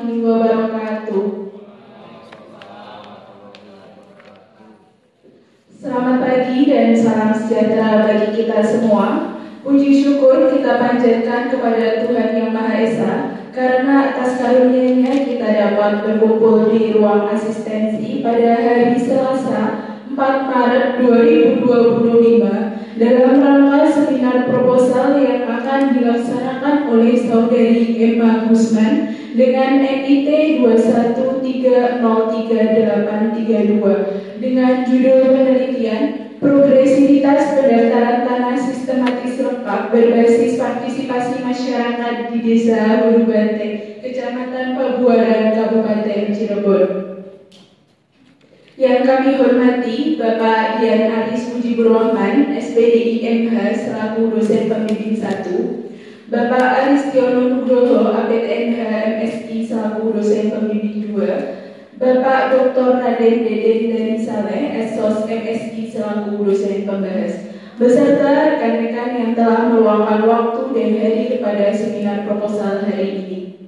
warahmatullahi wabarakatuh. Selamat pagi dan salam sejahtera bagi kita semua. Puji syukur kita panjatkan kepada Tuhan Yang Maha Esa, karena atas karunia-Nya kita dapat berkumpul di ruang asistensi pada hari Selasa 4 Maret 2025 dalam rangka seminar proposal yang akan dilaksanakan oleh Saudari Emma Gusman dengan NIT 213033832 dengan judul penelitian Progresivitas Pendaftaran Tanah Sistematis Lengkap Berbasis Partisipasi Masyarakat di Desa Hulu Banteng, Kecamatan Pabuaran, Kabupaten Cirebon. Yang kami hormati Bapak Dian Aris Mujibur Rahman, SPDI MH selaku dosen pembimbing 1, Bapak Aristiono Nugroho, APTNH MSI selaku dosen pembimbing 2, Bapak Dr. Raden Deden Dani Saleh, SOS MSI selaku dosen pembahas, beserta rekan-rekan yang telah meluangkan waktu dan hadir pada seminar proposal hari ini.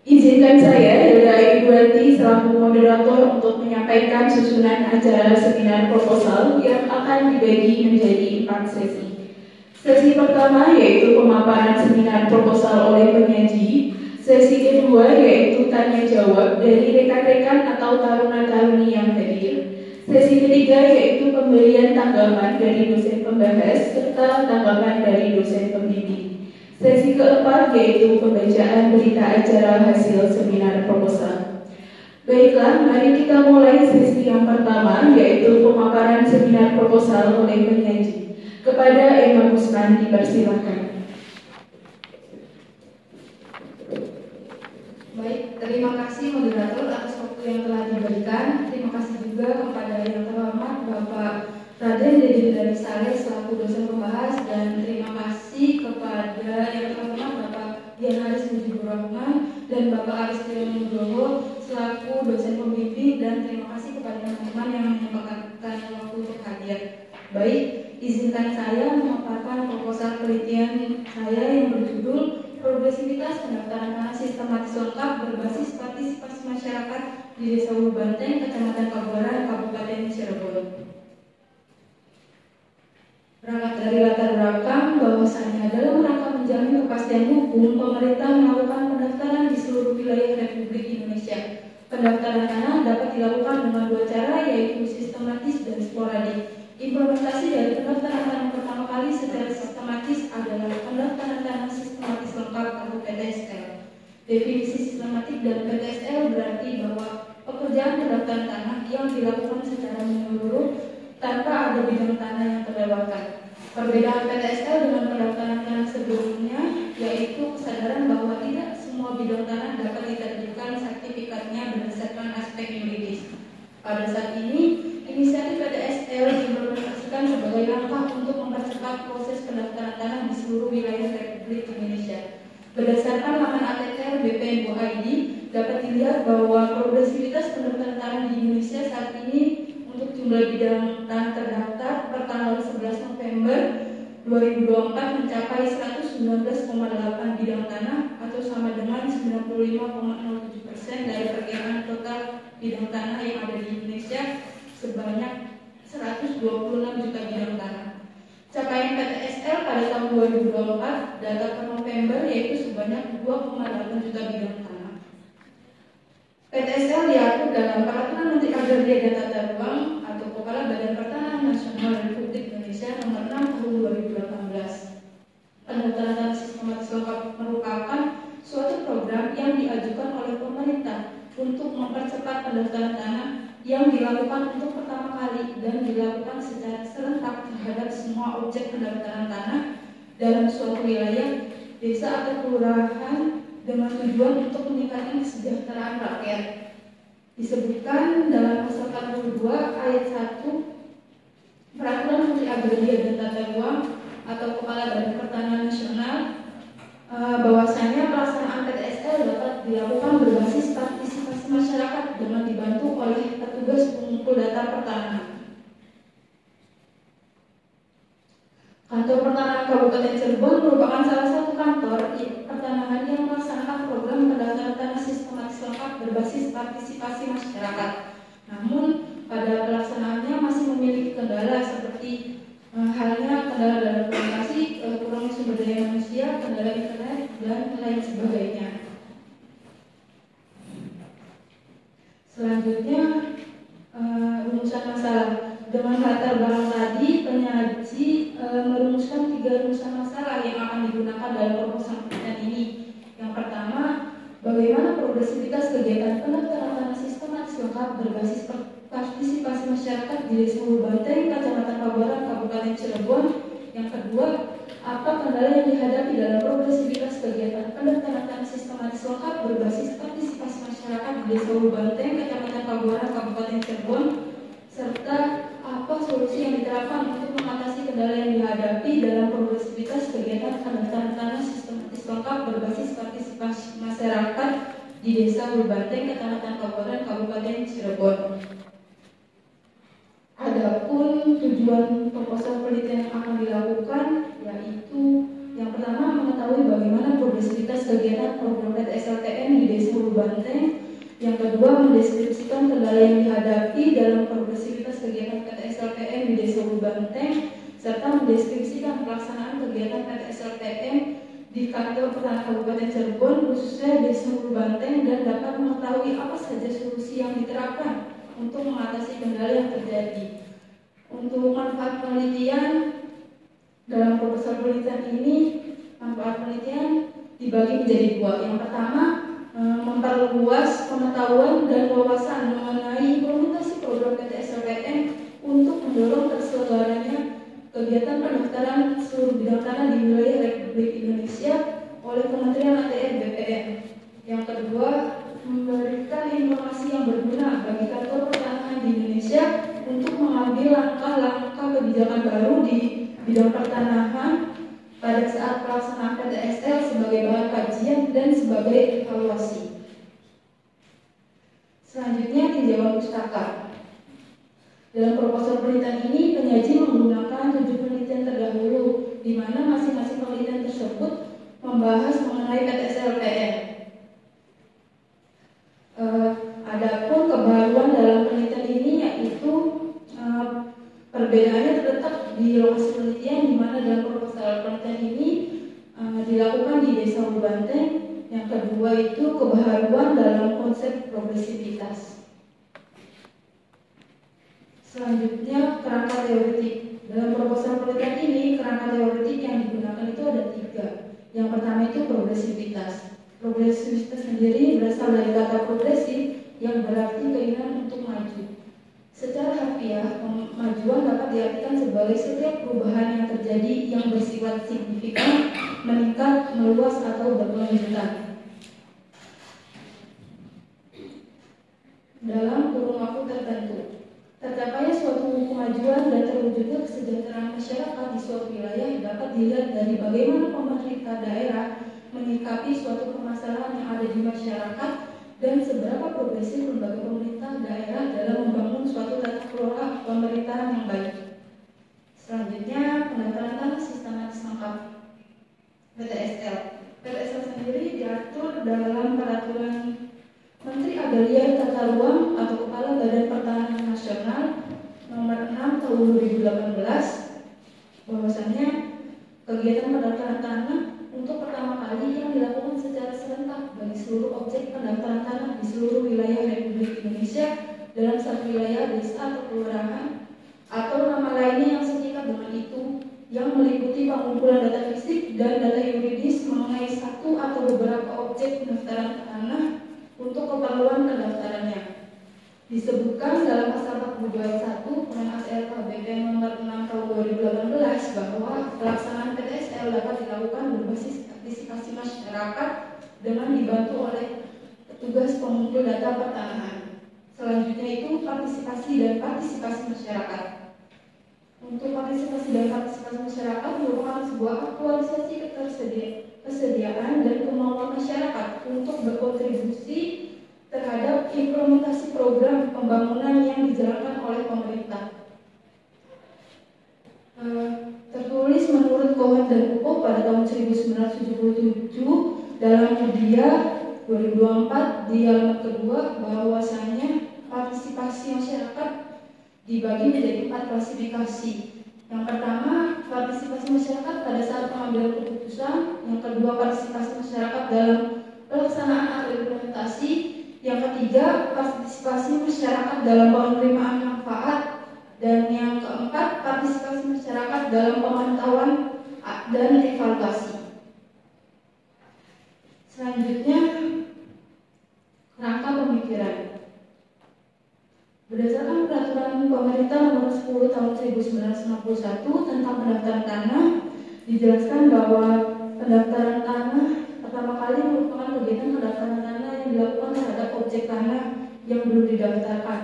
Izinkan saya, Hilda Ibuati, selaku moderator untuk menyampaikan susunan acara seminar proposal yang akan dibagi menjadi 4 sesi. Sesi pertama yaitu pemaparan seminar proposal oleh penyaji. Sesi kedua yaitu tanya jawab dari rekan-rekan atau taruna-taruni yang hadir. Sesi ketiga yaitu pemberian tanggapan dari dosen pembahas serta tanggapan dari dosen pembimbing. Sesi keempat yaitu pembacaan berita acara hasil seminar proposal. Baiklah, mari kita mulai sesi yang pertama yaitu pemaparan seminar proposal oleh penyaji. Kepada Emma Gusman dipersilakan. Baik, terima kasih moderator atas waktu yang telah diberikan. Terima kasih juga kepada yang terhormat Bapak Raden Deden Dani Saleh selaku dosen pembahas, dan terima kasih kepada yang terhormat Bapak Dian Aris Mujibur Rahman dan Bapak Aristiono Nugroho selaku dosen pembimbing, dan terima kasih kepada teman-teman yang menyempatkan waktu untuk hadir. Baik, izinkan saya memaparkan proposal penelitian saya yang berjudul Progresivitas Pendaftaran Tanah Sistematis Lengkap Berbasis Partisipasi Masyarakat di Desa Hulu Banteng, Kecamatan Pabuaran, Kabupaten Cirebon. Berangkat dari latar belakang bahwasanya dalam rangka menjamin kepastian hukum, pemerintah melakukan pendaftaran di seluruh wilayah Republik Indonesia. Pendaftaran tanah dapat dilakukan dengan 2 cara, yaitu sistematis dan sporadik. Implementasi dari pendaftaran tanah pertama kali secara sistematis adalah pendaftaran tanah sistematis lengkap atau PTSL. Definisi sistematik dan PTSL berarti bahwa pekerjaan pendaftaran tanah yang dilakukan secara menyeluruh tanpa ada bidang tanah yang terlewatkan. Perbedaan PTSL dengan pendaftaran tanah sebelumnya yaitu kesadaran bahwa tidak semua bidang tanah dapat diterbitkan sertifikatnya berdasarkan aspek yuridis. Pada saat ini, inisiatif PTSL diimplementasikan sebagai langkah untuk mempercepat proses pendaftaran tanah di seluruh wilayah Republik Indonesia. Berdasarkan laman ATR BPN.go.id, dapat dilihat bahwa progresivitas pendaftaran tanah di Indonesia saat ini untuk jumlah bidang tanah terdaftar per tanggal 11 November 2024 mencapai 119,8 bidang tanah atau sama dengan 95,07% dari perkiraan total bidang tanah yang ada di Indonesia sebanyak 126 juta bidang tanah. Capaian PTSL pada tahun 2024 data per November yaitu sebanyak 2,8 juta bidang tanah. PTSL diatur dalam Peraturan Menteri Agraria dan Tata Ruang atau Kepala Badan Pertanahan Nasional Republik Indonesia Nomor 6 Tahun 2018. Pendaftaran tanah sistematis lengkap merupakan suatu program yang diajukan oleh pemerintah untuk mempercepat pendaftaran tanah yang dilakukan untuk pertama kali dan dilakukan secara serentak terhadap semua objek pendaftaran tanah dalam suatu wilayah, desa atau kelurahan dengan tujuan untuk meningkatkan kesejahteraan rakyat. Disebutkan dalam pasal 42 ayat 1 Peraturan Menteri Agraria dan Tata Ruang atau Kepala Badan Pertanahan Nasional bahwasanya pelaksanaan PTSL dapat dilakukan berbasis partisipasi masyarakat dengan dibantu oleh petugas pengumpul data pertanahan. Kantor Pertanahan Kabupaten Cirebon merupakan salah satu kantor pertanahan yang melaksanakan program pendaftaran tanah sistem berbasis partisipasi masyarakat. Namun pada pelaksanaannya masih memiliki kendala seperti halnya kendala dalam komunikasi, kurangnya sumber daya manusia, kendala internet, dan lain sebagainya. Selanjutnya, rumusan masalah. Dengan latar belakang tadi, penyaji merumuskan 3 rumusan masalah yang akan digunakan dalam proposal penelitian ini. Yang pertama, bagaimana progresivitas kegiatan pendaftaran tanah sistematis lengkap berbasis partisipasi masyarakat di Desa Hulu Banteng, Kecamatan Pabuaran, Kabupaten Cirebon. Yang kedua, apa kendala yang dihadapi dalam progresivitas kegiatan pendaftaran tanah sistematis lengkap berbasis partisipasi masyarakat di Desa Hulu Banteng, Kecamatan Pabuaran, Kabupaten Cirebon, serta apa solusi yang diterapkan untuk mengatasi kendala yang dihadapi dalam progresivitas kegiatan pendaftaran tanah sistematis lengkap berbasis partisipasi masyarakat di Desa Hulu Banteng, Kecamatan Pabuaran, Kabupaten Cirebon. Adapun tujuan proposal penelitian yang akan dilakukan yaitu yang pertama mengetahui bagaimana progresivitas kegiatan program PTSLTN di Desa Hulu Banteng. Yang kedua, mendeskripsikan kendala yang dihadapi dalam progresivitas kegiatan PTSLTN di Desa Hulu Banteng, serta mendeskripsikan pelaksanaan kegiatan PTSLTN di kantor pertanahan Kabupaten Cirebon, khususnya Desa Hulu Banteng, dan dapat mengetahui apa saja solusi yang diterapkan untuk mengatasi kendala yang terjadi. Untuk manfaat penelitian dalam proposal penelitian ini, manfaat penelitian dibagi menjadi 2. Yang pertama, memperluas pengetahuan dan wawasan mengenai implementasi program PTSLTN untuk mendorong terselenggaranya kegiatan pendaftaran seluruh bidang tanah di wilayah Republik Indonesia oleh Kementerian ATR BPN. Yang kedua, memberikan informasi yang berguna bagi kantor pertanahan di Indonesia untuk mengambil langkah-langkah kebijakan baru di bidang pertanahan pada saat pelaksanaan PTSL sebagai bahan kajian dan sebagai evaluasi. Selanjutnya, tinjauan pustaka. Dalam proposal penelitian ini, penyaji menggunakan 7 penelitian terdahulu, di mana masing-masing penelitian tersebut membahas mengenai PTSLTN. Adapun kebaruan dalam penelitian ini yaitu perbedaannya terletak di lokasi penelitian, di mana dalam proposal penelitian ini dilakukan di Desa Hulu Banteng. Yang kedua itu kebaruan dalam konsep progresivitas. Selanjutnya, kerangka teoretik. Dalam proposal penelitian ini, kerangka teoretik yang digunakan itu ada 3. Yang pertama itu progresivitas. Progresivitas sendiri berasal dari kata progresif yang berarti keinginan untuk maju. Secara harfiah, kemajuan dapat diartikan sebagai setiap perubahan yang terjadi yang bersifat signifikan, meningkat, meluas, atau berkelanjutan. Dalam kurun waktu tertentu, tercapainya suatu kemajuan dan terwujudnya kesejahteraan masyarakat di suatu wilayah dapat dilihat dari bagaimana pemerintah daerah menyikapi suatu permasalahan yang ada di masyarakat dan seberapa progresif lembaga pemerintah daerah dalam membangun suatu tata kelola pemerintahan yang baik. Selanjutnya, pendaftaran tanah sistematis lengkap PTSL. PTSL sendiri diatur dalam peraturan Menteri Agraria Tata Ruang atau Kepala Badan Pertanahan Nasional nomor 6 tahun 2018, bahwasannya kegiatan pendaftaran tanah untuk pertama kali yang dilakukan secara serentak bagi seluruh objek pendaftaran tanah di seluruh wilayah Republik Indonesia dalam satu wilayah, desa atau kelurahan atau nama lainnya yang setingkat dengan itu, yang meliputi pengumpulan data fisik dan data yuridis mengenai satu atau beberapa objek pendaftaran tanah untuk keperluan pendaftarannya. Disebutkan dalam pasal 42 ayat 1 Permen ASL nomor 6 tahun 2018 bahwa pelaksanaan PTSL dapat dilakukan berbasis partisipasi masyarakat dengan dibantu oleh petugas pengumpul data pertanahan. Selanjutnya itu partisipasi dan partisipasi masyarakat. Untuk partisipasi dan partisipasi masyarakat merupakan sebuah aktualisasi kesediaan dan kemauan masyarakat untuk berkontribusi terhadap implementasi program pembangunan yang dijalankan oleh pemerintah. Tertulis menurut Cohen dan Upo pada tahun 1977 dalam media 2024 di halaman kedua bahwasanya partisipasi masyarakat dibagi menjadi 4 klasifikasi. Yang pertama, partisipasi masyarakat pada saat pengambilan keputusan. Yang kedua, partisipasi masyarakat dalam pelaksanaan atau implementasi. Yang ketiga, partisipasi masyarakat dalam penerimaan manfaat. Dan yang keempat, partisipasi masyarakat dalam pemantauan dan evaluasi. Selanjutnya, kerangka pemikiran. Berdasarkan peraturan pemerintah nomor 10 tahun 1961 tentang pendaftaran tanah, dijelaskan bahwa pendaftaran tanah pertama kali merupakan kegiatan pendaftaran tanah yang dilakukan terhadap objek tanah yang belum didaftarkan.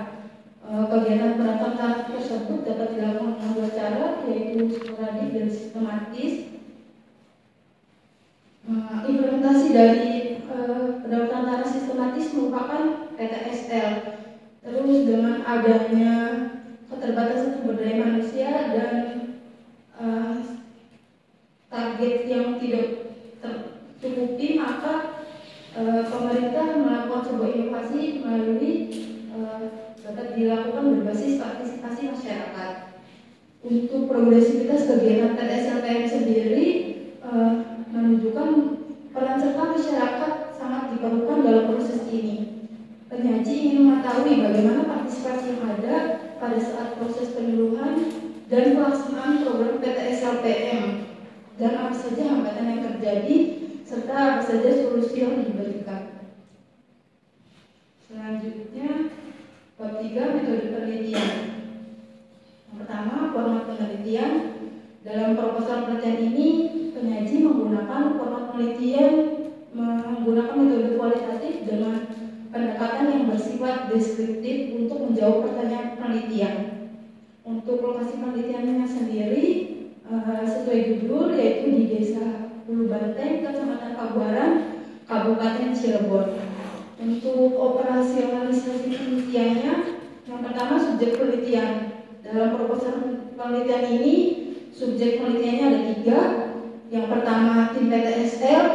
Kegiatan pendaftaran tanah tersebut dapat dilakukan dengan 2 cara, yaitu sporadik dan sistematis. Implementasi dari pendaftaran tanah sistematis merupakan PTSL. Terus dengan adanya keterbatasan sumber daya manusia dan target yang tidak tercukupi, maka pemerintah melakukan sebuah inovasi melalui dapat dilakukan berbasis partisipasi masyarakat. Untuk progresivitas kegiatan PTSLPM sendiri menunjukkan peran serta masyarakat sangat diperlukan dalam proses ini. Penyaji ingin mengetahui bagaimana partisipasi yang ada pada saat proses penyuluhan dan pelaksanaan program PTSLPM, dan apa saja hambatan yang terjadi serta apa saja solusi yang diberikan. Selanjutnya, bab 3, metode penelitian. Yang pertama, format penelitian. Dalam proposal penelitian ini, penyaji menggunakan format penelitian menggunakan metode kualitatif dengan pendekatan yang bersifat deskriptif untuk menjawab pertanyaan penelitian. Untuk lokasi penelitiannya sendiri sesuai judul, yaitu di Desa Hulu Banteng, Kecamatan Pabuaran, Kabupaten Cirebon. Untuk operasionalisasi penelitiannya, yang pertama subjek penelitian. Dalam proposal penelitian ini, subjek penelitiannya ada 3. Yang pertama tim PTSL,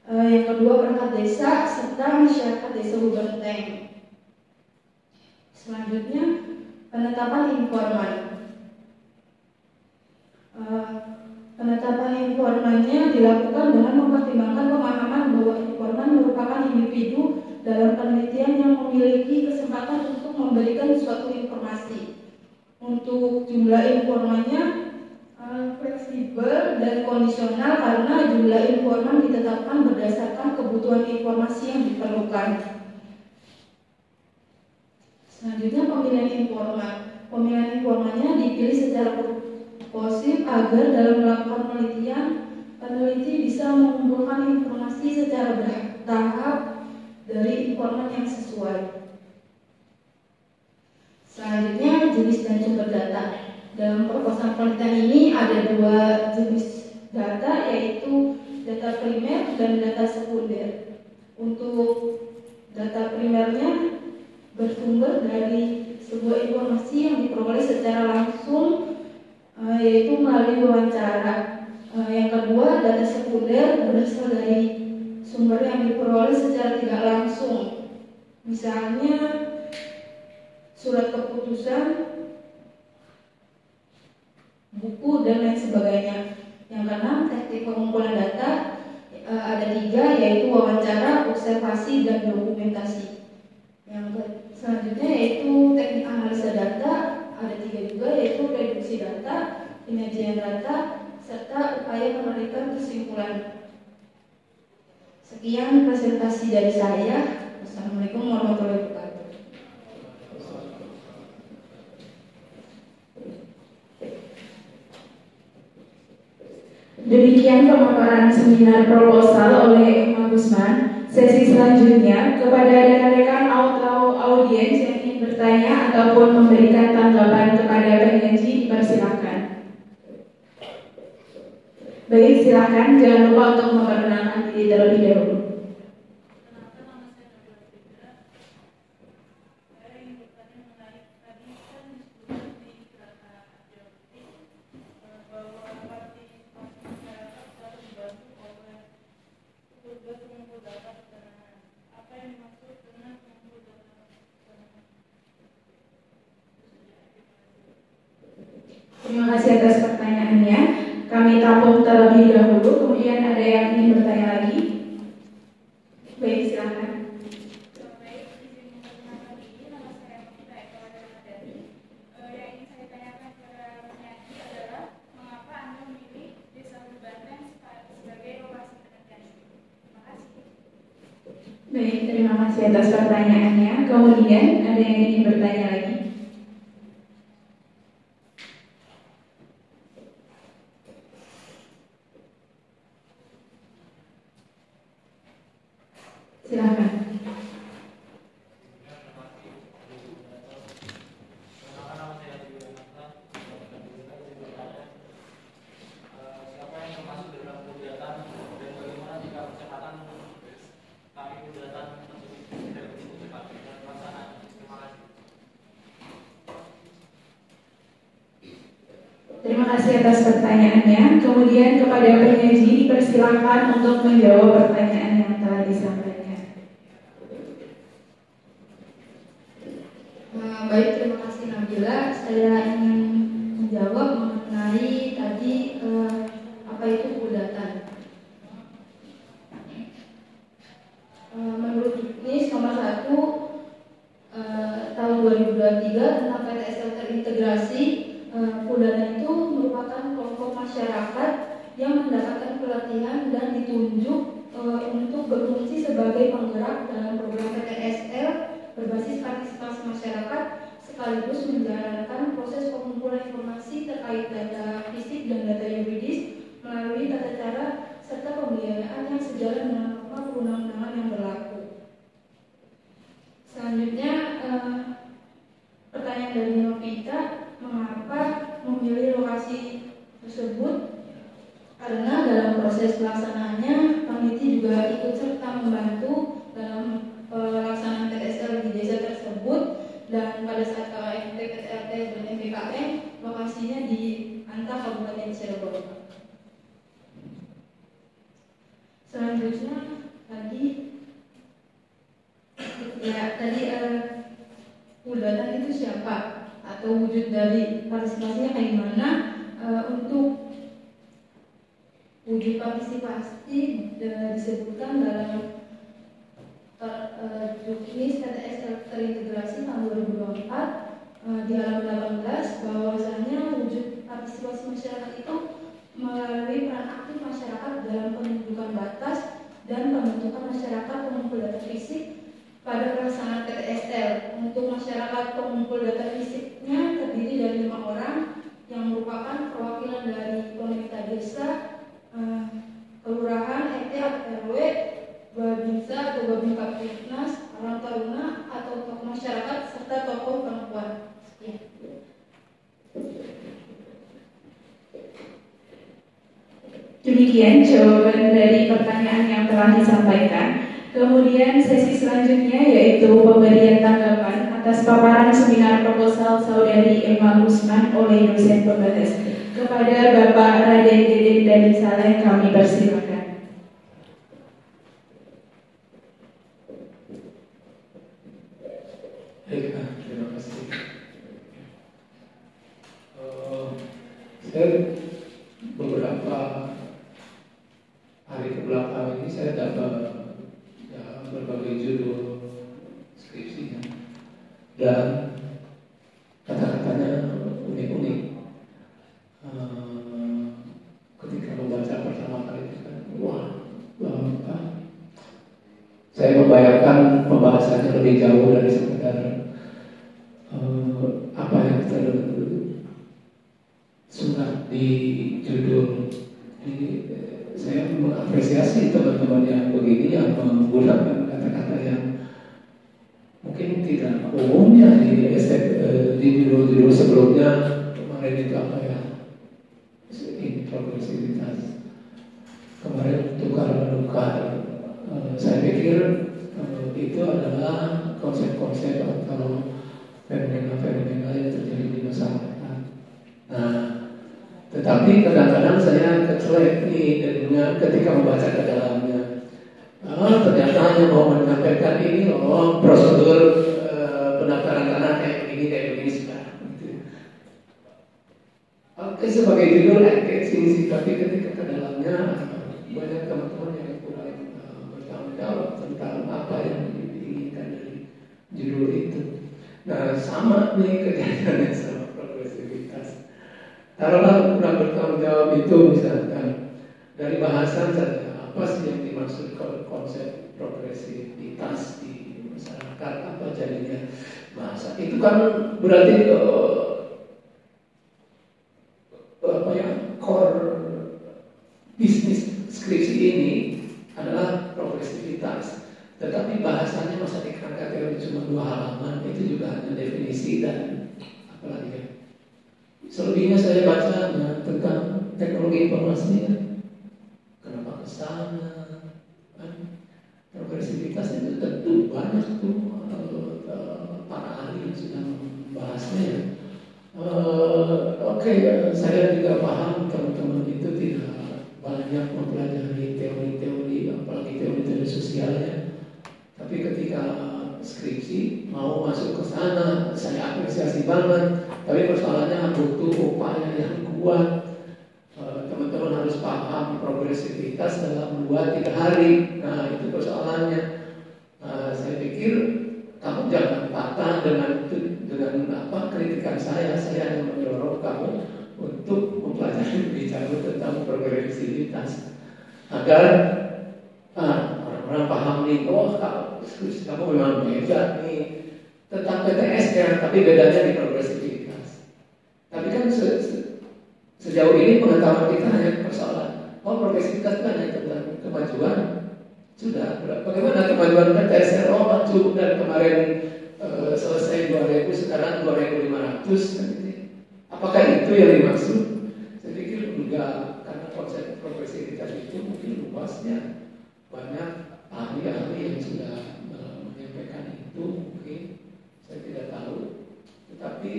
yang kedua perangkat desa, serta masyarakat desa Hulu Banteng. Selanjutnya, penetapan informan. Penetapan informannya dilakukan dengan mempertimbangkan pemahaman bahwa informan merupakan individu dalam penelitian yang memiliki kesempatan untuk memberikan suatu informasi. Untuk jumlah informannya fleksibel dan kondisional karena jumlah informan ditetapkan berdasarkan kebutuhan informasi yang diperlukan. Selanjutnya, pemilihan informan. Pemilihan informannya dipilih secara proportif agar dalam melakukan penelitian, peneliti bisa mengumpulkan informasi secara bertahap dari informan yang sesuai. Selanjutnya, jenis dan sumber data. Dalam proposal penelitian ini ada 2 jenis data, yaitu data primer dan data sekunder. Untuk data primernya bersumber dari sebuah informasi yang diperoleh secara langsung, yaitu melalui wawancara. Yang kedua, data sekunder berasal dari sumber yang diperoleh secara tidak langsung, misalnya surat keputusan, buku, dan lain sebagainya. Yang keenam, teknik pengumpulan data ada 3, yaitu wawancara, observasi, dan dokumentasi. Yang selanjutnya yaitu teknik analisa data ada 3 juga, yaitu reduksi data, penyajian data, serta upaya penarikan kesimpulan. Sekian presentasi dari saya. Wassalamualaikum warahmatullahi wabarakatuh. Demikian pemaparan seminar proposal oleh Emma Gusman. Sesi selanjutnya, kepada rekan-rekan audiens yang ingin bertanya ataupun memberikan tanggapan kepada penyaji, dipersilakan. Baik, silakan. Jangan lupa untuk memperkenalkan diri terlebih dahulu. Terima kasih atas pertanyaannya. Kami tampung terlebih dahulu, kemudian ada yang ingin bertanya lagi. Baik, silakan. Baik, terima kasih atas pertanyaannya. Kemudian ada yang ingin bertanya lagi? Silakan. Terima kasih atas pertanyaannya. Kemudian kepada penyaji dipersilakan untuk menjawab pertanyaan yang telah disampaikan. Baik, terima kasih Nabila. Saya ingin menjawab mengenai tadi apa itu kudatan. Menurut Juknis nomor 1 tahun 2023 tentang PTSL terintegrasi, kudatan itu merupakan kelompok masyarakat yang mendapatkan pelatihan dan ditunjuk untuk berfungsi sebagai penggerak dalam program PTSL berbasis partisipasi masyarakat sekaligus menjalankan proses pengumpulan informasi terkait data fisik dan data yuridis melalui tata cara serta pembiayaan yang sejalan dengan norma perundang-undangan yang berlaku. Selanjutnya, pertanyaan dari Novita, mengapa memilih lokasi tersebut? Karena dalam proses pelaksanaannya, panitia juga ikut serta membantu dalam pelaksanaan PTSL di desa tersebut, dan pada saat KKMT, PTRT, dan MPKM, lokasinya di Anta, Kabupaten Cirebon. Selanjutnya tadi kudatan itu siapa atau wujud dari partisipasinya kayak gimana? Untuk wujud partisipasi disebutkan dalam Juknis PTSL terintegrasi tahun 2024 di halaman 18 bahwasanya wujud partisipasi masyarakat itu melalui peran aktif masyarakat dalam penunjukan batas dan pembentukan masyarakat pengumpul data fisik pada pelaksanaan PTSL. Untuk masyarakat pengumpul data fisiknya terdiri dari 5 orang yang merupakan perwakilan dari pemerintah desa, kelurahan, RT atau RW, babinsa atau babin kapitnas, orang taruna atau tokoh masyarakat serta tokoh perempuan. Sekian. Demikian jawaban dari pertanyaan yang telah disampaikan. Kemudian sesi selanjutnya yaitu pemberian tanggapan atas paparan seminar proposal Saudari Emma Gusman oleh dosen pembatas. Kepada Bapak Raden Deden Dadi Saleh kami persilakan. Terima kasih. Saya beberapa hari kebelakang ini saya dapat berbagai judul skripsinya dan kata-katanya unik-unik. Ketika membaca pertama kali itu kan, saya membayangkan pembahasannya lebih jauh dari sekedar apa yang tersurat di judul. Jadi saya mengapresiasi teman-teman yang begini yang menggunakan kata-kata yang mungkin tidak umumnya di judul-judul sebelumnya. Kemarin itu apa ya? Ini progresivitas. Kemarin tukar-menukar. Saya pikir itu adalah konsep-konsep atau fenomena-fenomena yang terjadi di masyarakat. Nah, tetapi kadang-kadang saya kecelek dengan ketika membaca ke dalamnya. Ternyata hanya mau menyampaikan ini loh prosedur pendaftaran tanah kayak begini sekarang. Oke, sebagai judul engaging sih, tapi ketika ke dalamnya banyak teman-teman yang kurang bertanggung jawab tentang apa yang diinginkan dari judul itu. Nah, sama nih kejadiannya sama progresivitas. Taruhlah kurang bertanggung jawab itu misalkan dari bahasan saja, apa sih yang dimaksud konsep progresivitas di masyarakat, apa jadinya bahasa itu kan berarti apa ya, core bisnis skripsi ini adalah progresivitas, tetapi bahasanya masa di kerangka teori cuma 2 halaman, itu juga hanya definisi dan apalagi ya. Selebihnya saya baca tentang teknologi informasi ya. Kenapa ke sana? Progresivitas itu tentu banyak tuh para ahli yang sudah membahasnya ya. Oke, saya juga paham teman-teman itu tidak banyak mempelajari teori-teori, apalagi teori-teori sosialnya. Tapi ketika skripsi mau masuk ke sana, saya apresiasi banget. Tapi persoalannya butuh upaya yang kuat. Teman-teman harus paham progresivitas dalam 2-3 hari. Nah, itu persoalannya. Saya pikir kamu jangan patah dengan apa kritikan saya hanya mendorong kamu untuk mempelajari bicara tentang progresivitas agar orang-orang paham nih, oh kamu memang beda nih tentang PTS ya, tapi bedanya di progresivitas. Tapi kan sejauh ini pengetahuan kita hanya persoalan, oh progresivitas itu hanya tentang kemajuan. Sudah, bagaimana kemajuan PTS? Oh maju dari kemarin selesai 2000, sekarang 2500 kan gitu. Apakah itu yang dimaksud? Saya pikir enggak, karena konsep progresivitas itu mungkin luasnya banyak ahli-ahli yang sudah menyampaikan itu, mungkin saya tidak tahu. Tetapi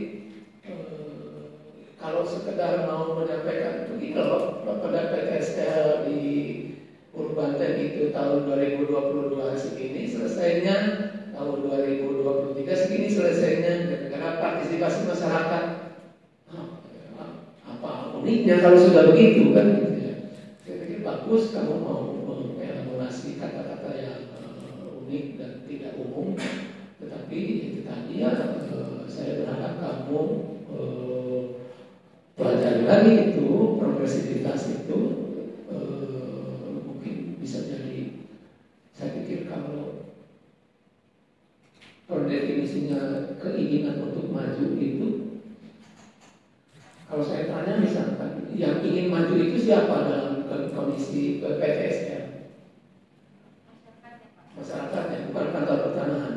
kalau sekedar mau menyampaikan begini loh, pada PTSL di Urbanten itu tahun 2022 segini selesainya, tahun 2023 segini selesainya, karena partisipasi masyarakat. Apa uniknya kalau sudah begitu kan gitu ya. Saya pikir bagus kamu mau mengelaborasi kata-kata yang unik dan tidak umum, tetapi itu tadi ya, saya berharap kamu pelajari lagi itu progresivitas itu, mungkin bisa jadi. Saya pikir kalau per definisinya keinginan untuk maju itu, kalau saya tanya misalkan yang ingin maju itu siapa dalam kondisi PTSL? Masyarakatnya, bukan kantor pertanahan.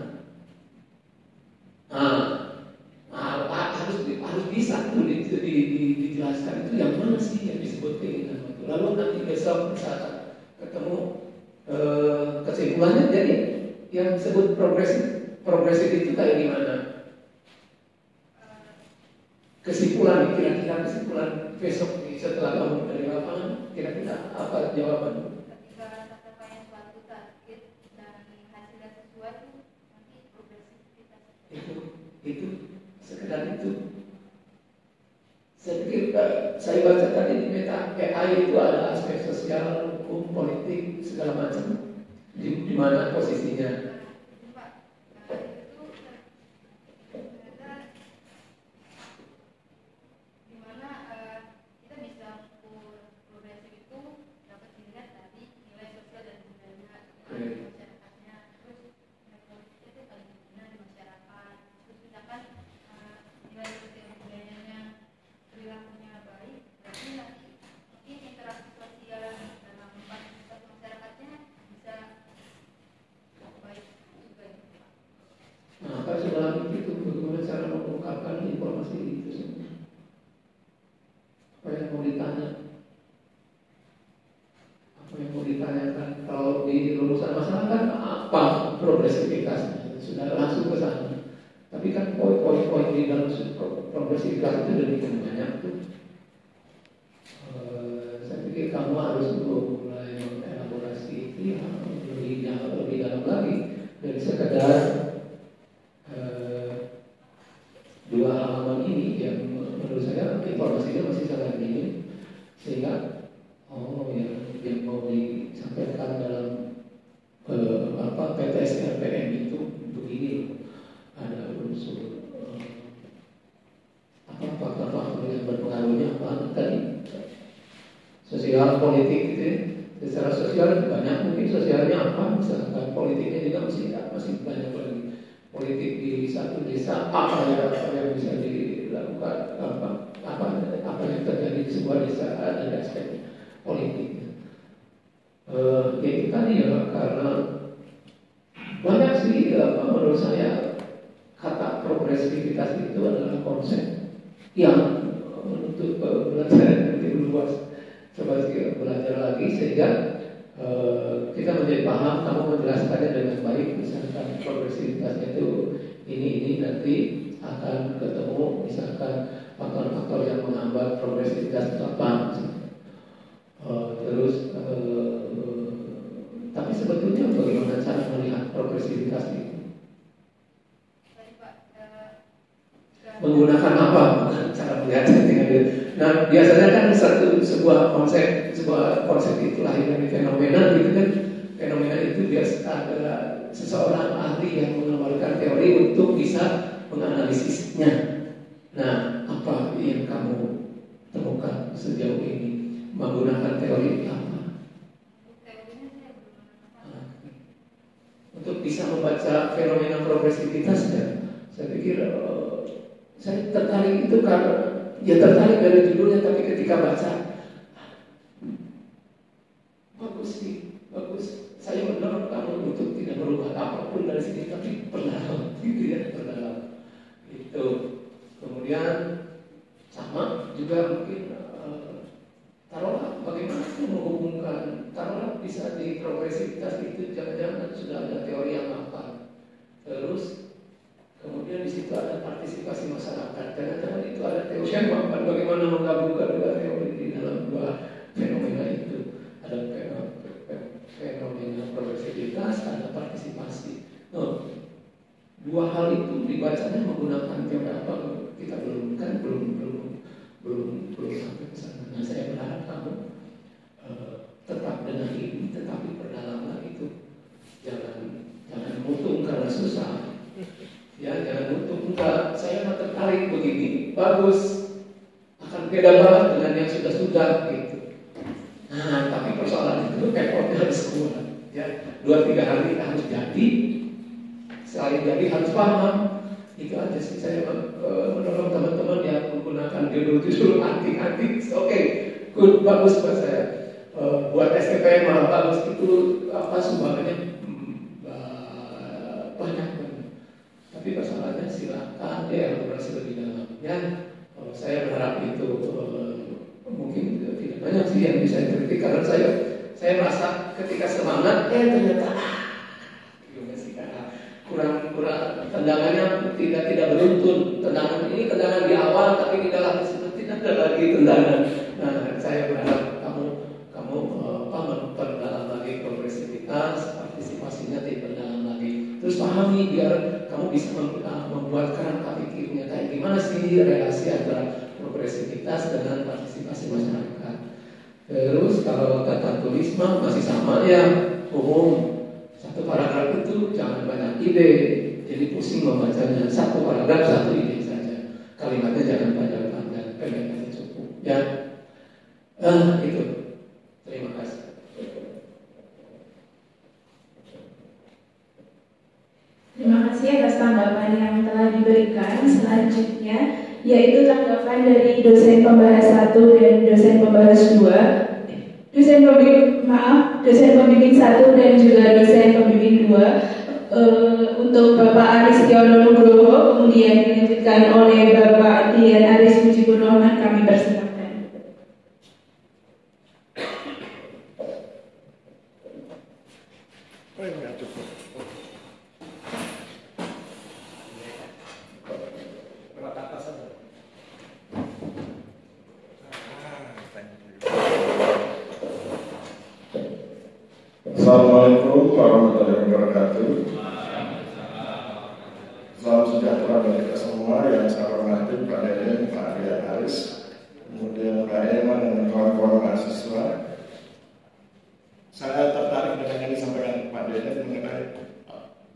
Harus bisa tuh dijelaskan itu yang mana sih yang disebut keinginan itu. Lalu nanti besok misalkan ketemu kesimpulannya, jadi yang disebut progresif itu kayak gimana? Kesimpulan, kira-kira kesimpulan besok setelah kamu dari lapangan, kira-kira apa jawaban? Ketika tercapai suatu target dan hasilnya sesuai, nanti progresivitas. Itu sekedar itu. Saya pikir saya baca tadi di Meta AI itu ada aspek sosial, hukum, politik, segala macam. Di mana posisinya? Progresivitas itu demikian banyak tuh. Saya pikir kamu harus mulai mengelaborasi itu ya, lebih dalam lagi dari sekedar 2 halaman ini yang menurut saya informasinya masih sangat minim, sehingga yang mau disampaikan dalam PTS RPM itu begini, ada unsur faktor-faktor yang berpengaruhnya apa tadi, sosial politik gitu ya. Secara sosial banyak, mungkin sosialnya apa, misalkan politiknya juga masih banyak lagi. Politik di satu desa apa yang bisa dilakukan, apa yang terjadi di sebuah desa, ada aspek politiknya. Itu tadi ya, karena banyak sih menurut saya kata progresivitas itu adalah konsep yang menuntut belajar lebih luas. Coba belajar lagi sehingga kita menjadi paham. Kamu menjelaskannya dengan baik, misalkan progresivitasnya itu ini nanti akan ketemu misalkan faktor-faktor yang menghambat progresivitas itu apa, terus tapi sebetulnya bagaimana cara melihat progresivitas itu? Menggunakan apa cara melihatnya? Nah, biasanya kan sebuah konsep itu lahir dari fenomena gitu kan. Fenomena itu biasa adalah seseorang ahli yang mengeluarkan teori untuk bisa menganalisisnya. Nah, apa yang kamu temukan sejauh ini menggunakan teori apa? Untuk bisa membaca fenomena progresivitas ya, saya pikir saya tertarik itu karena tertarik dari judulnya, tapi ketika baca bagus sih, bagus. Saya mendorong kamu untuk tidak berubah apapun dari sini, tapi perdalam, gitu ya, perdalam. Itu. Kemudian sama juga mungkin taruhlah bagaimana menghubungkan, taruhlah bisa di progresivitas itu jangan-jangan sudah ada teori yang apa. Terus kemudian di situ ada partisipasi masyarakat. Jangan-jangan itu ada teori yang apa. Bagaimana menggabungkan dua teori di dalam dua fenomena itu. Ada fenomena progresivitas, ada partisipasi. Dua hal itu dibacanya menggunakan teori apa? Kita belum sampai ke sana. Nah, saya berharap kamu tetap dengan ini, tetapi perdalamlah itu. Jangan mutung karena susah. Ya, jangan mutung. Enggak, saya mah tertarik begini, bagus. Akan beda banget dengan yang sudah gitu. Nah, tapi persoalan itu effortnya harus kuat. Ya, 2-3 hari harus jadi. Selain jadi harus paham. Itu aja sih saya mendorong teman-teman yang menggunakan judul anti. Oke, good, bagus buat saya. Buat STPM malah bagus, itu sumbangannya banyak. Tapi persoalannya silakan elaborasi lebih dalam. Ya, saya berharap itu mungkin tidak banyak sih yang bisa dikritik, karena saya merasa ketika semangat ternyata kurang tendangannya tidak beruntun. Tendangan ini tendangan di awal, tapi di dalam situ tidak ada lagi tendangan. Nah, saya berharap kamu memperdalam lagi progresivitas, partisipasinya diperdalam lagi. Terus pahami biar kamu bisa membuat kerangka pikirnya kayak gimana sih relasi antara progresivitas dengan partisipasi masyarakat. Terus kalau tata tulis masih sama ya, umum. Satu paragraf itu jangan banyak ide, jadi pusing membacanya. Satu paragraf, satu ide saja. Kalimatnya jangan panjang-panjang, pendek aja cukup. Ya, itu. Terima kasih. Terima kasih atas tanggapan yang telah diberikan. Selanjutnya, yaitu tanggapan dari dosen pembahas 1 dan dosen pembahas 2. Dosen pembimbing 1 dan juga dosen pembimbing 2 untuk Bapak Aristiono Nugroho, kemudian dilanjutkan oleh Bapak Dian Aris Mujibur Rahman. Kami persilakan. Assalamualaikum warahmatullahi wabarakatuh. Salam sejahtera bagi kita semua. semua yang saya hormati, Pak Deden, Pak Adrian Aris, kemudian Pak Emma dan kawan-kawan mahasiswa. Saya tertarik dengan yang disampaikan Pak Deden mengenai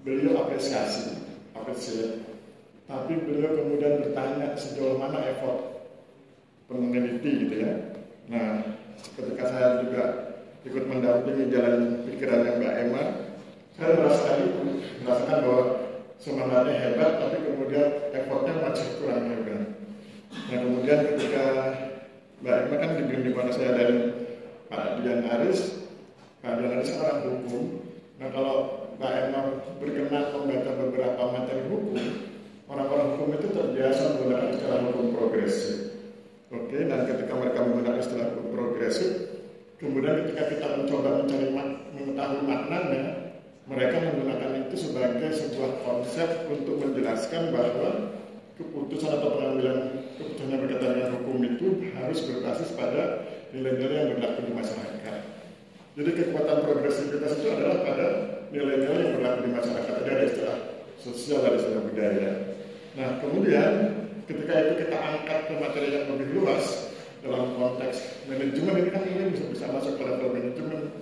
beliau apresiasi, tapi beliau kemudian bertanya sejauh mana effort peneliti gitu ya. Nah, ketika saya juga ikut mendampingi jalan pikirannya Mbak Emma, saya merasakan bahwa semangatnya hebat, tapi kemudian effortnya masih kurang hebat. Nah, kemudian ketika Mbak Emma kan diberi di mana saya dan Pak Adrian Aris orang hukum. Nah, kalau Mbak Emma berkenan membaca beberapa materi hukum, orang-orang hukum itu terbiasa menggunakan istilah hukum progresif. Oke, dan ketika mereka menggunakan istilah hukum progresif, kemudian ketika kita mencoba mencari mengetahui maknanya, mereka menggunakan itu sebagai sebuah konsep untuk menjelaskan bahwa keputusan atau pengambilan keputusan yang berkaitan dengan hukum itu harus berbasis pada nilai-nilai yang berlaku di masyarakat. Jadi kekuatan progresivitas itu adalah pada nilai-nilai yang berlaku di masyarakat. Ada istilah sosial, ada istilah budaya. Nah, kemudian ketika itu kita angkat ke materi yang lebih luas dalam konteks manajemen, ini kan ini bisa masuk ke level manajemen,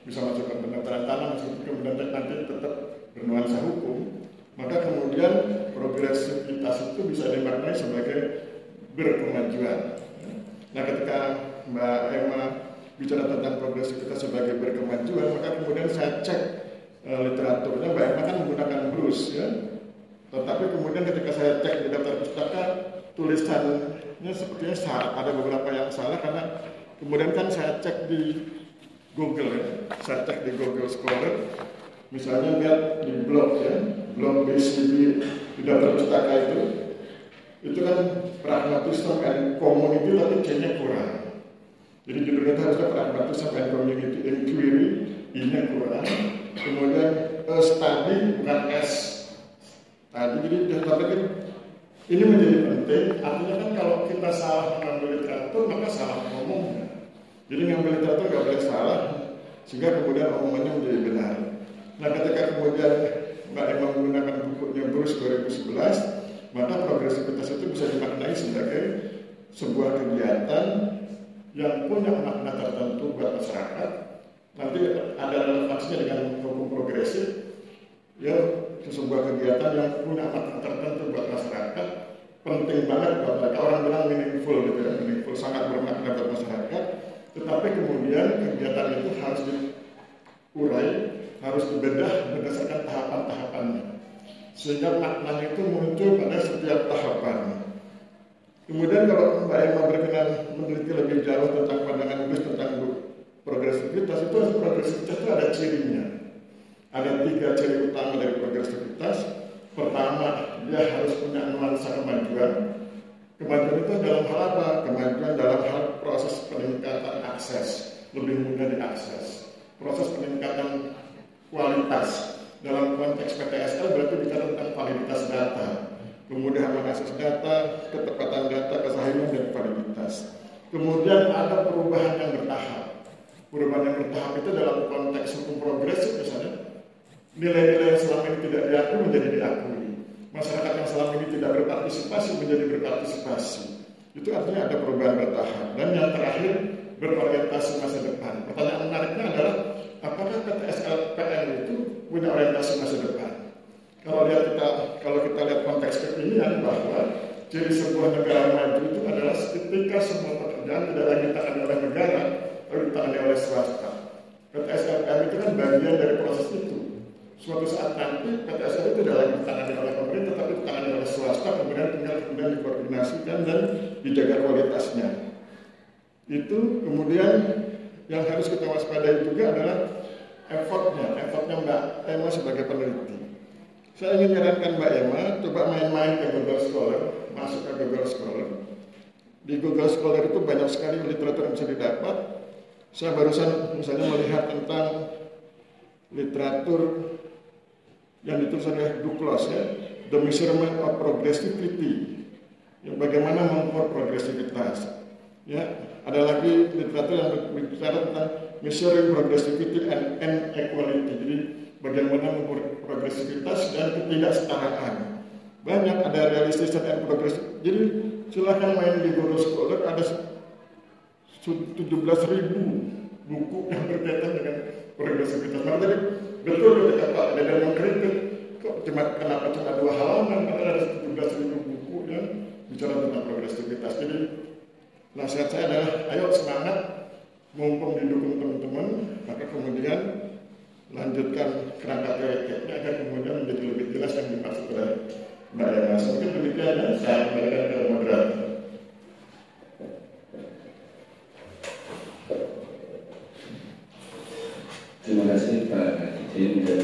bisa masuk ke pendaftaran tanah, meskipun kemudian nanti tetap bernuansa hukum, maka kemudian progresivitas itu bisa dimaknai sebagai berkemajuan. Nah, ketika Mbak Emma bicara tentang progresivitas sebagai berkemajuan, maka kemudian saya cek literaturnya. Mbak Emma kan menggunakan Bruce ya, tetapi kemudian ketika saya cek di daftar pustaka, tulisannya sepertinya salah, ada beberapa yang salah, karena kemudian kan saya cek di Google ya, saya cek di Google Scholar, misalnya lihat di blog ya, blog BCB di daftar pustaka itu kan pragmatism and community, tapi C-nya kurang. Jadi judulnya itu harusnya pragmatism and community inquiry, I-nya kurang. Kemudian study bukan S tadi, jadi tapi ini menjadi penting. Artinya kan kalau kita salah mengambil literatur, maka salah ngomongnya. Jadi ngambil literatur nggak boleh salah, sehingga kemudian omongannya menjadi benar. Nah, ketika kemudian Mbak Emma menggunakan bukunya Bruce 2011, maka progresivitas itu bisa dimaknai sebagai sebuah kegiatan yang punya makna tertentu buat masyarakat. Nanti ada relevansinya dengan hukum progresif, ya, sebuah kegiatan yang punya makna tertentu buat masyarakat, penting banget buat mereka. Orang bilang meaningful gitu ya, meaningful, sangat bermakna buat masyarakat. Tetapi kemudian kegiatan itu harus diurai, harus dibedah berdasarkan tahapan-tahapannya, sehingga maknanya itu muncul pada setiap tahapan. Kemudian kalau Mbak Emma berkenan meneliti lebih jauh tentang pandangan Bruce tentang progresivitas, itu progresivitas itu ada cirinya. Ada 3 ciri utama dari progresivitas. Pertama, dia harus punya nuansa kemajuan. Kemajuan itu dalam hal apa? Kemajuan dalam hal proses peningkatan akses, lebih mudah diakses. Proses peningkatan kualitas. Dalam konteks PTSL berarti bicara tentang validitas data, kemudian mengakses data, ketepatan data, kesahihan dan validitas. Kemudian ada perubahan yang bertahap. Perubahan yang bertahap itu dalam konteks hukum progresif misalnya, nilai-nilai yang selama ini tidak diakui menjadi diakui. Masyarakat yang selama ini tidak berpartisipasi menjadi berpartisipasi. Itu artinya ada perubahan bertahap. Dan yang terakhir, berorientasi masa depan. Pertanyaan menariknya adalah, apakah PTSLPN itu punya orientasi masa depan? Kalau kita lihat konteks kekinian, bahwa ciri sebuah negara maju itu adalah ketika semua pekerjaan tidak lagi ditangani oleh negara, tapi ditangani oleh swasta. PTSLPN itu kan bagian dari proses itu. Suatu saat nanti PTSL itu tidak lagi ditangani oleh pemerintah, tapi ditangani oleh swasta, kemudian dikoordinasikan dan dijaga kualitasnya. Itu kemudian yang harus kita waspadai juga adalah effortnya Mbak Emma sebagai peneliti. Saya ingin menyarankan Mbak Emma coba main-main ke Google Scholar, masuk ke Google Scholar. Di Google Scholar itu banyak sekali literatur yang bisa didapat. Saya barusan misalnya melihat tentang literatur yang ditulis oleh Duclos ya, The Measurement of Progressivity, yang bagaimana mengukur progresivitas. Ya, ada lagi literatur yang berbicara tentang measuring progressivity and inequality. Jadi bagaimana mengukur progresivitas dan ketidaksetaraan. banyak, ada realisation and progress. Jadi silahkan main di Google Scholar, ada 17.000 buku yang berkaitan dengan progresivitas. Maka tadi betul ketika Pak Dedan mengkritik, kok kenapa cuma 2 halaman, karena ada 17.000 buku yang bicara tentang progresivitas. Jadi nasihat saya adalah, ayo semangat, mumpung didukung teman-teman, maka kemudian lanjutkan kerangka teoritiknya agar kemudian menjadi lebih jelas yang dimaksud oleh Mbak Yana. Mungkin demikian ya, saya kembalikan ke moderator. Terima kasih Pak Dirjen dan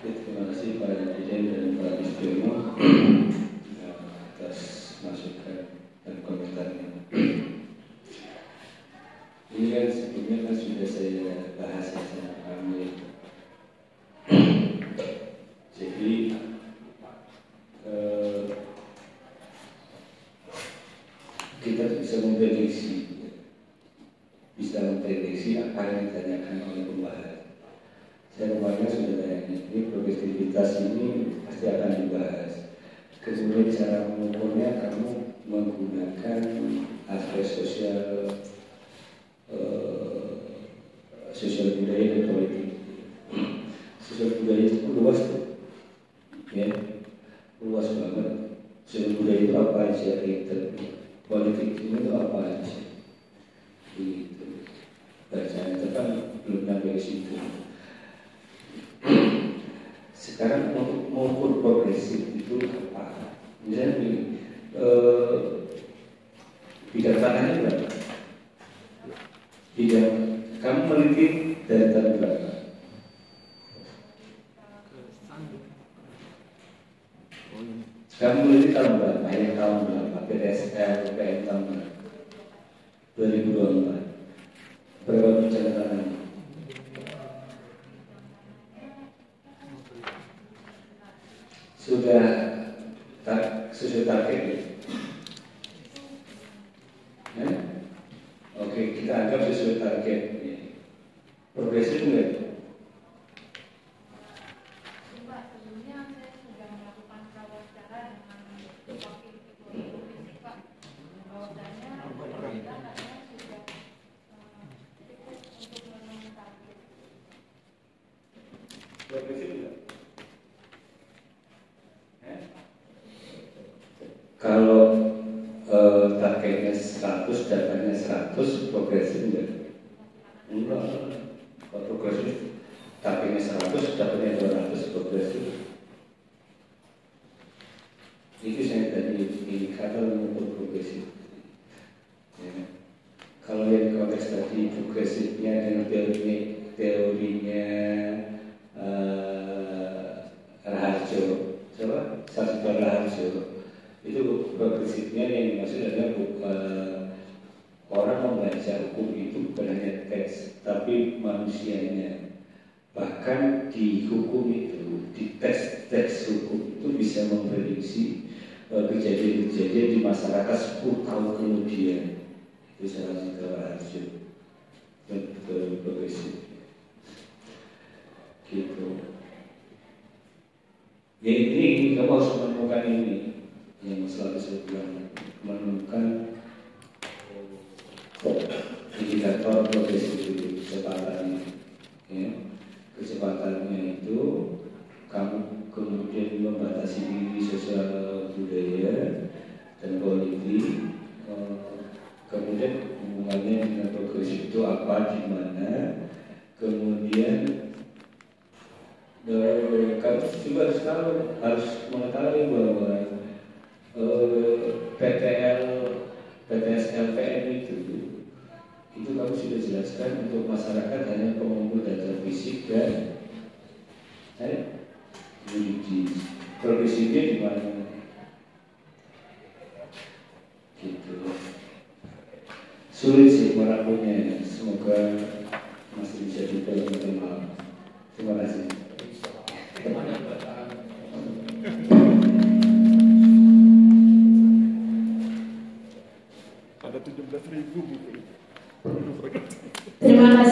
terima kasih Pak Dirjen dan Pak Listiono atas masukan dan komentarnya. Ini kan sebelumnya kan sudah saya bahas ya sama kami. Jadi kita bisa memprediksi apa yang ditanyakan oleh pembahas. Saya kemarin sudah tanya, ini progresivitas ini pasti akan dibahas. Kemudian cara mengukurnya kamu menggunakan aspek sosial budaya dan politik. Sosial budaya itu luas tuh, ya, luas banget. Sosial budaya itu apa aja, politik itu apa aja, gitu. Bacaan itu kan belum sampai ke situ. Sekarang untuk mengukur progresif itu apa? Misalnya begini, bidang tanahnya berapa? Bidang kamu meneliti dari tahun berapa? Kamu meneliti tahun berapa? Yang tahun berapa? PDSL, UPN tahun berapa? 2024. Berapa bicara tanahnya? Sudah sesuai target ya? Oke, kita anggap sesuai target ya. Progresif enggak? Pak, sebelumnya saya sudah melakukan wawancara dengan wakil ketua komisi Pak, bahwasanya kita katanya sudah untuk memenuhi target. Progresif enggak? Kalau targetnya 100, datanya 100, progresif enggak? Enggak. Kalau progresif, targetnya 100, datanya 200, progresif. Itu saya tadi indikator untuk progresif. Ya. Kalau yang konteks tadi progresifnya dengan teorinya Raharjo, coba Sastra Raharjo. Itu progresifnya yang dimaksud adalah orang membaca hukum itu bukan hanya teks, tapi manusianya. Bahkan di hukum itu, di teks hukum itu bisa memprediksi kejadian-kejadian di masyarakat 10 tahun kemudian. Itu salah satu Raharjo dan progresif. Gitu. Ya ini kamu harus menemukan ini yang selalu saya bilang, menemukan indikator progresif itu, kecepatannya ya. Kecepatannya itu kamu kemudian membatasi diri sosial budaya dan politik, kemudian hubungannya dengan progresif itu apa, di mana, kemudian kamu juga harus mengetahui bahwa PTS LPM itu kamu sudah jelaskan untuk masyarakat hanya pengumpul data fisik dan juridis. Progresifnya di mana? Gitu. Sulit sih merangkulnya. Semoga masih bisa diperlukan. Terima kasih. Bagaimana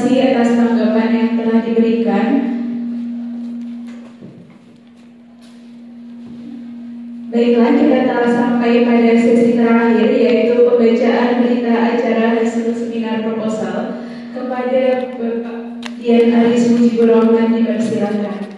kasih atas tanggapan yang telah diberikan. Baiklah, kita telah sampai pada sesi terakhir, yaitu pembacaan berita acara hasil seminar proposal. Kepada Bapak Dian Aris Mujibur Rahman dipersilakan.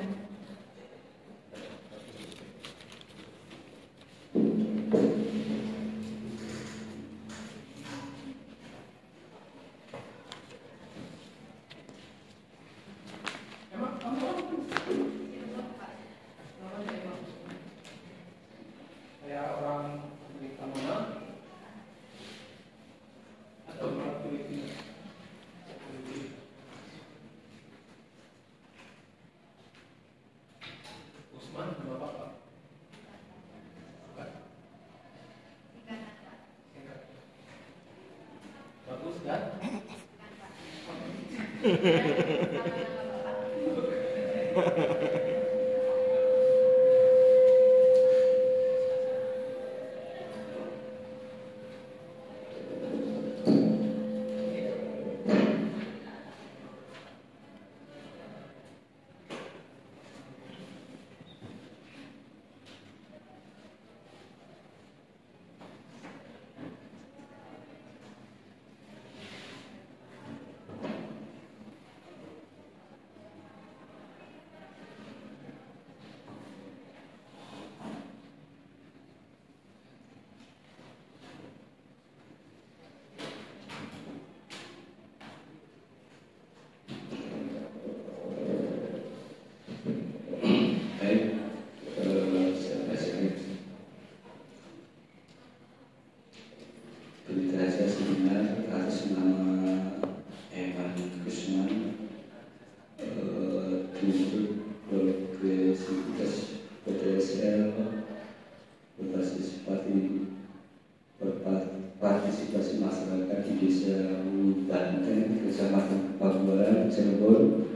Partisipasi masyarakat di Desa Banten, Kecamatan Pabuaran, Cirebon.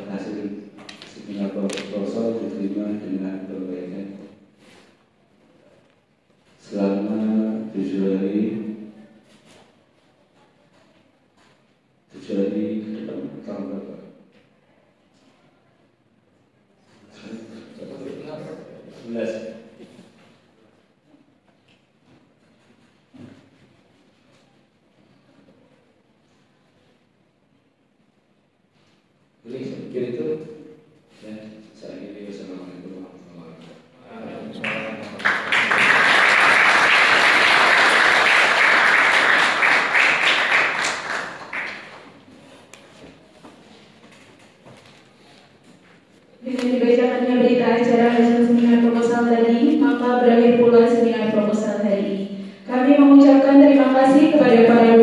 Hasil seminar proposal diterima dengan perbaikan selama 7 hari tahun berapa? 11. Jadi saya pikir itu ya, saya akhiri. Wassalamualaikum warahmatullahi wabarakatuh. Dengan dibacakannya berita acara hasil seminar proposal tadi, maka berakhir pula seminar proposal hari ini. Kami mengucapkan terima kasih kepada para